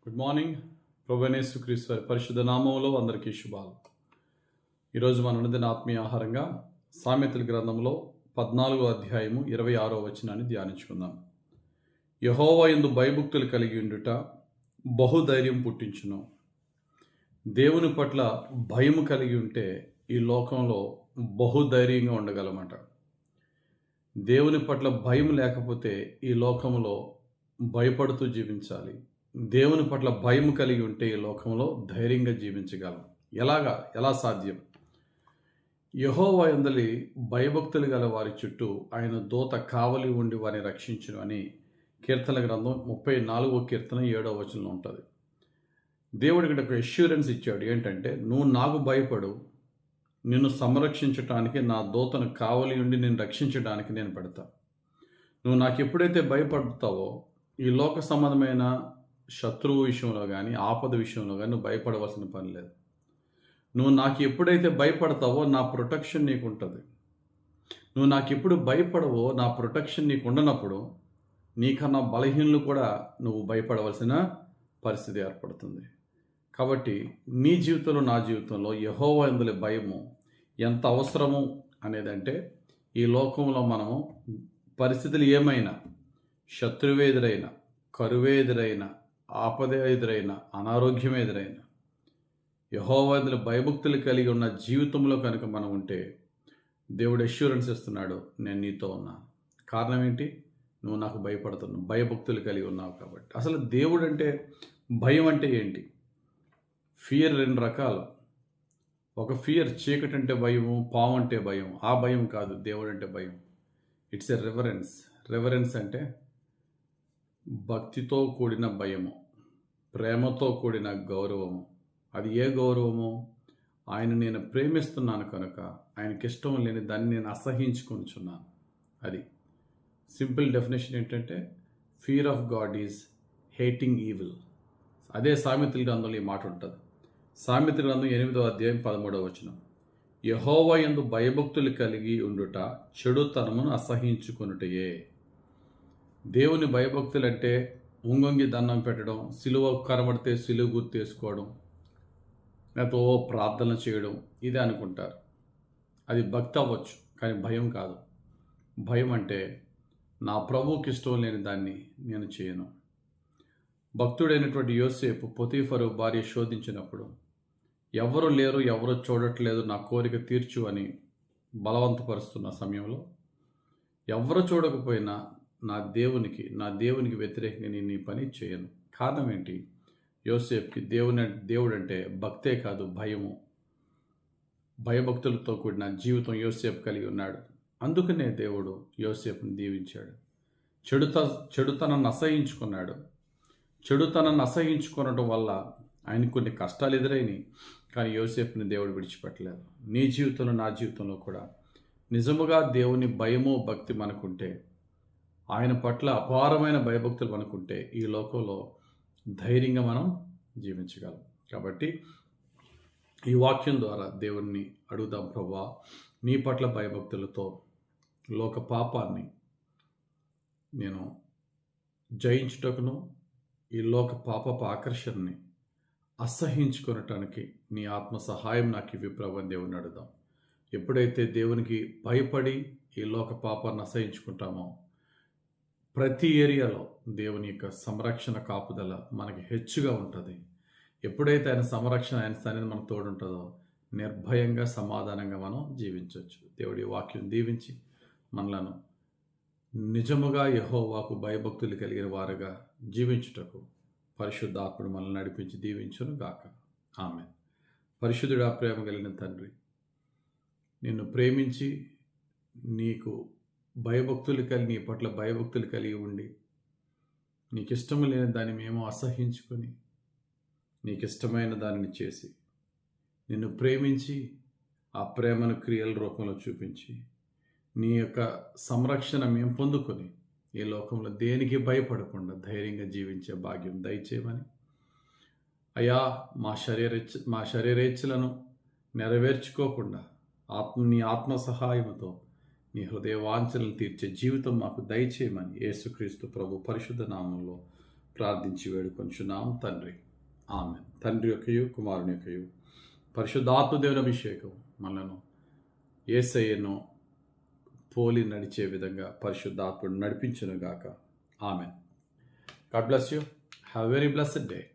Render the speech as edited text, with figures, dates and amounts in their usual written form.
Good morning. ప్రభువైన యేసుక్రీస్తు వారి పరిశుద్ధ నామములో అందరికీ శుభాలు. ఈరోజు మన అనుదిన ఆత్మీయ ఆహారంగా సామెతల గ్రంథంలో 14వ అధ్యాయము 26వ వచనాన్ని ధ్యానించుకుందాం. యెహోవా యందు భయభక్తులు కలిగి ఉండుట బహుధైర్యం పుట్టించును. దేవుని పట్ల భయము కలిగి ఉంటే ఈ లోకంలో బహుధైర్యంగా ఉండగలమట. దేవుని పట్ల భయం లేకపోతే ఈ లోకంలో భయపడుతూ జీవించాలి. దేవుని పట్ల భయం కలిగి ఉంటే ఈ లోకంలో ధైర్యంగా జీవించగలం. ఎలా సాధ్యం? యెహోవా యందలి భయభక్తులు గల వారి చుట్టూ ఆయన దూత కావలి ఉండి వారిని రక్షించును అని కీర్తన గ్రంథం 34వ కీర్తన 7వ వచనంలో ఉంటుంది. దేవుడు ఇక్కడ ఒక అష్యూరెన్స్ ఇచ్చాడు. ఏంటంటే, నువ్వు నాకు భయపడు, నిన్ను సంరక్షించటానికి నా దూతను కావలి ఉండి నేను రక్షించడానికి నేను పెడతా. నువ్వు నాకు ఎప్పుడైతే భయపడతావో ఈ లోక సంబంధమైన శత్రువు విషయంలో కానీ ఆపద విషయంలో కానీ నువ్వు భయపడవలసిన పని లేదు. నువ్వు నాకు ఎప్పుడైతే భయపడతావో నా ప్రొటెక్షన్ నీకు ఉంటుంది. నువ్వు నాకు ఎప్పుడు భయపడవో నా ప్రొటెక్షన్ నీకు ఉండనప్పుడు నీకన్నా బలహీనులు కూడా నువ్వు భయపడవలసిన పరిస్థితి ఏర్పడుతుంది. కాబట్టి నీ జీవితంలో నా జీవితంలో యెహోవా యందలి భయము ఎంత అవసరము అనేదంటే, ఈ లోకంలో మనము పరిస్థితులు ఏమైనా, శత్రువు ఎదురైనా, కరువు ఎదురైనా, ఆపద ఎదురైనా, అనారోగ్యం ఎదురైనా, యెహోవా యందలి భయభక్తులు కలిగి ఉన్న జీవితంలో కనుక మనం ఉంటే దేవుడు అష్యూరెన్స్ ఇస్తున్నాడు, నేను నీతో ఉన్నాను. కారణం ఏంటి? నువ్వు నాకు భయపడుతున్నావు, భయభక్తులు కలిగి ఉన్నావు కాబట్టి. అసలు దేవుడు అంటే, భయం అంటే ఏంటి? ఫియర్ రెండు రకాలు. ఒక ఫియర్ చీకటి అంటే భయము, పాము అంటే భయం. ఆ భయం కాదు దేవుడు అంటే భయం. It's a reverence. రెవరెన్స్ అంటే భక్తితో కూడిన భయము, ప్రేమతో కూడిన గౌరవము. అది ఏ గౌరవము? ఆయన నేను ప్రేమిస్తున్నాను కనుక ఆయనకి ఇష్టం లేని దాన్ని నేను అసహించుకొనిచున్నాను. అది సింపుల్ డెఫినేషన్. ఏంటంటే, fear of God is hating evil. అదే సామెతల గ్రంథంలో ఈ మాట ఉంటుంది. సామెతల గ్రంథం 8వ అధ్యాయం 13వ వచనం. యెహోవా యందు భయభక్తులు కలిగి ఉండుట చెడుతనమును అసహించుకొనుటయే. దేవుని భయభక్తులు అంటే ఉంగొంగి దండం పెట్టడం, సిలువ కనబడితే సిలువ గుర్తేసుకోవడం, లేకపోతే ప్రార్థన చేయడం, ఇదే అనుకుంటారు. అది భక్తి అవ్వచ్చు, కానీ భయం కాదు. భయం అంటే నా ప్రభువుకి ఇష్టం లేని దాన్ని నేను చేయను. భక్తుడైనటువంటి యోసేపు పొతీఫరు భార్య శోధించినప్పుడు, ఎవరు లేరు, ఎవరు చూడట్లేదు, నా కోరిక తీర్చు అని బలవంతపరుస్తున్న సమయంలో, ఎవరు చూడకపోయినా నా దేవునికి వ్యతిరేకంగా నేను ఈ పని చేయను. కారణం ఏంటి? యోసేపుకి దేవుడు అంటే భక్తే కాదు, భయము. భయభక్తులతో కూడిన జీవితం యోసేపు కలిగి ఉన్నాడు. అందుకనే దేవుడు యోసేపుని దీవించాడు. చెడుతనాన్ని అసహించుకున్నాడు. చెడుతనాన్ని అసహించుకోవడం వల్ల ఆయన కొన్ని కష్టాలు ఎదురైనాయి, కానీ యోసేపుని దేవుడు విడిచిపెట్టలేదు. నీ జీవితంలో నా జీవితంలో కూడా నిజముగా దేవుని భయము భక్తి మనకుంటే, ఆయన పట్ల అపారమైన భయభక్తులు మనకుంటే ఈ లోకంలో ధైర్యంగా మనం జీవించగలం. కాబట్టి ఈ వాక్యం ద్వారా దేవుణ్ణి అడుగుదాం, ప్రభువా నీ పట్ల భయభక్తులతో లోక పాపాన్ని నేను జయించుటకును, ఈ లోక పాపపు ఆకర్షణని అసహించుకొనటానికి నీ ఆత్మ సహాయం నాకు ఇవి ప్రభు అని దేవుని అడుగుదాం. ఎప్పుడైతే దేవునికి భయపడి ఈ లోక పాపాన్ని అసహించుకుంటామో ప్రతి ఏరియాలో దేవుని యొక్క సంరక్షణ కాపుదల మనకి హెచ్చుగా ఉంటుంది. ఎప్పుడైతే ఆయన సంరక్షణ, ఆయన సన్నిధి మనకు తోడుంటుందో నిర్భయంగా సమాధానంగా మనం జీవించవచ్చు. దేవుడి వాక్యం దీవించి మనలను నిజముగా యెహోవాకు భయభక్తులు కలిగిన వారుగా జీవించుటకు పరిశుద్ధాత్ముడు మనల్ని నడిపించి దీవించును గాక. ఆమేన్. పరిశుద్ధుడా, ప్రేమ కలిగిన తండ్రి, నిన్ను ప్రేమించి నీకు నీ పట్ల భయభక్తులు కలిగి ఉండి, నీకు ఇష్టము లేని దాన్ని మేము అసహించుకొని నీకు ఇష్టమైన దానిని చేసి, నిన్ను ప్రేమించి ఆ ప్రేమను క్రియల రూపంలో చూపించి నీ యొక్క సంరక్షణ మేము పొందుకొని ఈ లోకంలో దేనికి భయపడకుండా ధైర్యంగా జీవించే భాగ్యం దయచేయమని, అయ్యా మా శరీరేచ్ఛలను నెరవేర్చుకోకుండా నీ ఆత్మ సహాయంతో నీ హృదయ వాంఛనలు తీర్చే జీవితం మాకు దయచేయమని యేసుక్రీస్తు ప్రభు పరిశుద్ధ నామంలో ప్రార్థించి వేడుకొంచున్నాం తండ్రి. ఆమె తండ్రి యొక్కయు కుమారుని యొక్కయు పరిశుద్ధాత్మ దేవుని అభిషేకం మనను యేసయ్యను పోలి నడిచే విధంగా పరిశుద్ధాత్ముడు నడిపించునుగాక. Amen. God bless you. Have very blessed day.